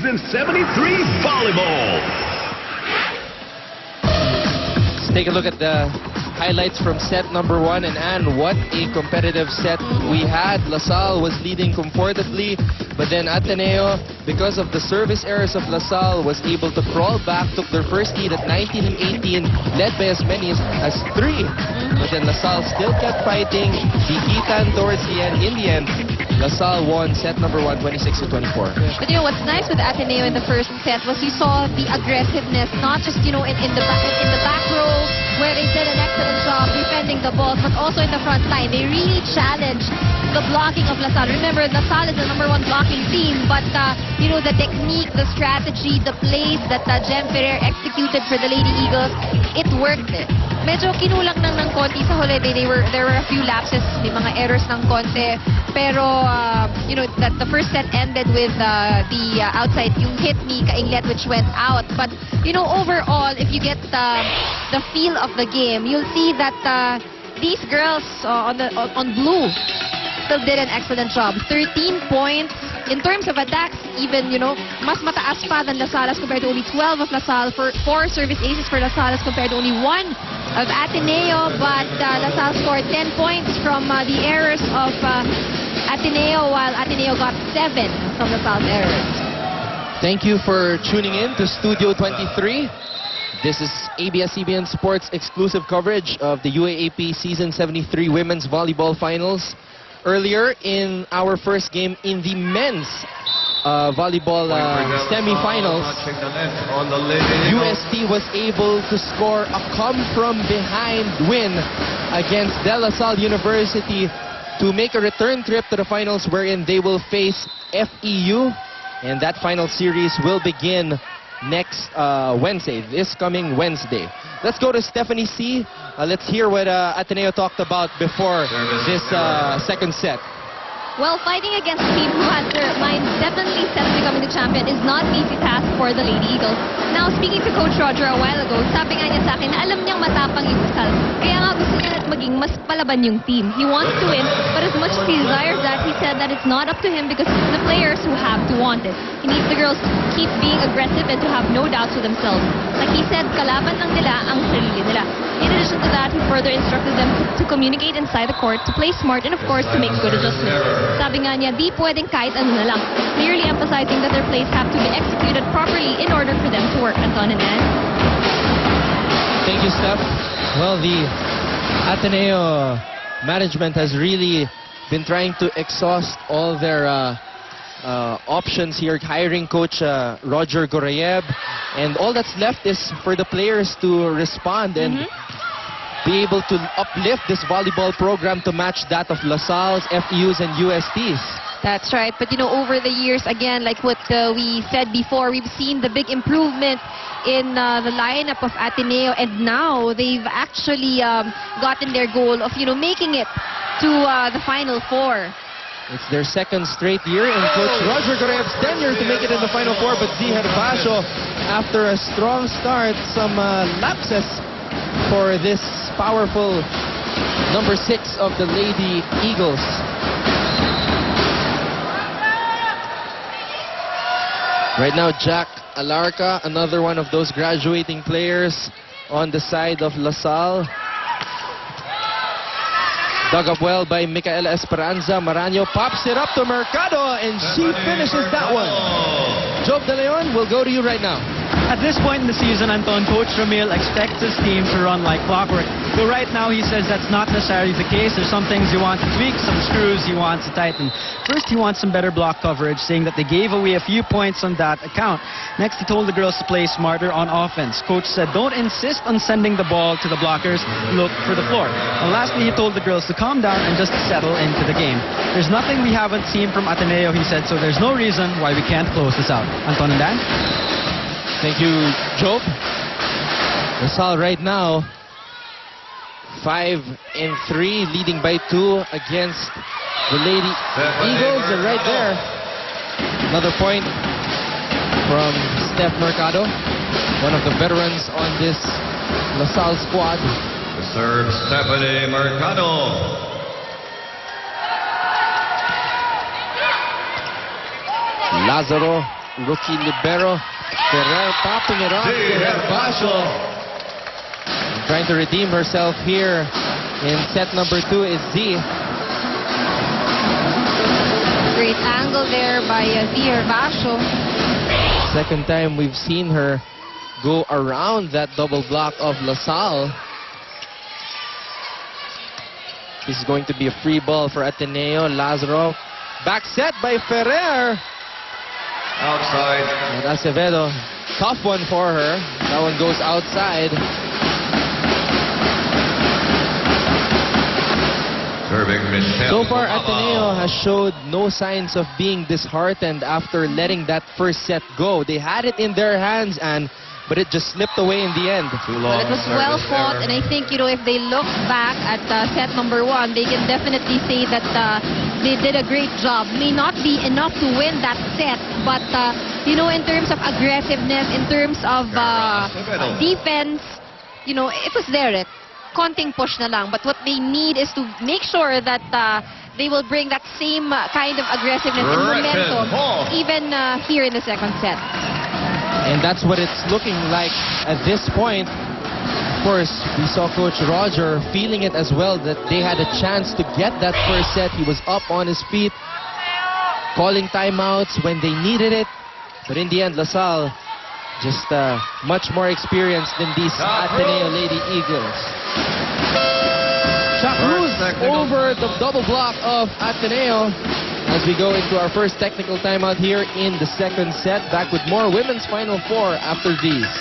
Season 73 Volleyball. Let's take a look at the highlights from set number 1. And Anne, what a competitive set we had. LaSalle was leading comfortably, but then Ateneo, because of the service errors of LaSalle, was able to crawl back, took their first lead at 19 and 18, led by as many as 3. But then LaSalle still kept fighting, dikitan towards the end. In the end, LaSalle won set number 1, 26 to 24. But you know what's nice with Ateneo in the first set was you saw the aggressiveness, not just in the back row where they did an excellent job defending the balls, but also in the front line. They really challenged the blocking of LaSalle. Remember, LaSalle is the #1 blocking team, but you know, the technique, the strategy, the plays that Jem Ferrer executed for the Lady Eagles, it worked. Medyo kinulang ng konti sa huli. There were a few lapses, may mga errors ng konti. Pero, you know, that the first set ended with the outside, yung hit ni Kainglet, which went out. But, you know, overall, if you get the feel of the game, you'll see that these girls on blue still did an excellent job. 13 points. In terms of attacks, even, you know, mas mataas pa than LaSalle as compared to only 12 of LaSalle. 4 service aces for LaSalle as compared to only 1 of Ateneo. But LaSalle scored 10 points from the errors of Ateneo, while Ateneo got 7 from LaSalle's errors. Thank you for tuning in to Studio 23. This is ABS-CBN Sports exclusive coverage of the UAAP Season 73 Women's Volleyball Finals. Earlier in our first game in the men's volleyball semifinals, UST was able to score a come-from-behind win against De La Salle University to make a return trip to the finals, wherein they will face FEU, and that final series will begin next Wednesday, this coming Wednesday. Let's go to Stephanie C. Let's hear what Ateneo talked about before this second set. Well, fighting against a team who has their mind definitely set on becoming the champion is not an easy task for the Lady Eagles. Now, speaking to Coach Roger a while ago, sabi nga niya sa akin na alam niyang matapang yung LaSalle. Kaya nga gusto niya maging mas palaban yung team. He wants to win, but as much as he desires that, he said that it's not up to him because it's the players who have to want it. He needs the girls to keep being aggressive and to have no doubts with themselves. Like he said, kalaban lang nila ang sarili nila. In addition to that, he further instructed them to communicate inside the court, to play smart, and of course, to make good adjustments. Sabi nga niya, di pwedeng kahit ano na lang. Clearly emphasizing that their plays have to be executed properly in order for them to work. Anton and Anne. Thank you, Steph. Well, the Ateneo management has really been trying to exhaust all their options here, hiring coach Roger Gorayev, and all that's left is for the players to respond and be able to uplift this volleyball program to match that of LaSalle's, FEU's, and UST's. That's right. But, you know, over the years, again, like what we said before, we've seen the big improvement in the lineup of Ateneo, and now they've actually gotten their goal of, you know, making it to the Final Four. It's their second straight year in Coach Roger Gorayev's tenure to make it in the Final Four, but Z Herbacio, after a strong start, some lapses for this powerful number 6 of the Lady Eagles. Right now, Jack Alarca, another one of those graduating players on the side of LaSalle. Dug up well by Micaela Esperanza. Maranyo pops it up to Mercado, and she finishes that one. Job De Leon, we'll go to you right now. At this point in the season, Anton, Coach Ramil expects his team to run like clockwork. Though right now he says that's not necessarily the case. There's some things he wants to tweak, some screws he wants to tighten. First, he wants some better block coverage, saying that they gave away a few points on that account. Next, he told the girls to play smarter on offense. Coach said don't insist on sending the ball to the blockers, look for the floor. And lastly, he told the girls to calm down and just settle into the game. There's nothing we haven't seen from Ateneo, he said, so there's no reason why we can't close this out. Anton and Dan? Thank you, Job. LaSalle right now 5-3, leading by 2 against the Lady Eagles. And right there, another point from Steph Mercado, one of the veterans on this LaSalle squad. The serve, Stephanie Mercado. Lazaro rookie libero. Ferrer popping it off to Herbacio. Trying to redeem herself here in set number 2 is Z. Great angle there by Z Herbacio. Second time we've seen her go around that double block of LaSalle. This is going to be a free ball for Ateneo. Lazaro. Back set by Ferrer. Outside. And Acevedo. Tough one for her. That one goes outside. Serving Michelle. So far, Ateneo has showed no signs of being disheartened after letting that first set go. They had it in their hands, but it just slipped away in the end. Too Well, long. it was well Service fought, error. and I think, if they look back at set number 1, they can definitely say that they did a great job. May not be enough to win that set, but, in terms of aggressiveness, in terms of defense, it was there. Konting push na lang. But what they need is to make sure that they will bring that same kind of aggressiveness and momentum even here in the second set. And that's what it's looking like at this point. Of course, we saw Coach Roger feeling it as well, that they had a chance to get that first set. He was up on his feet, calling timeouts when they needed it. But in the end, LaSalle just much more experienced than these Ateneo Lady Eagles. Shot Cruz over the double block of Ateneo as we go into our first technical timeout here in the second set. Back with more Women's Final Four after these.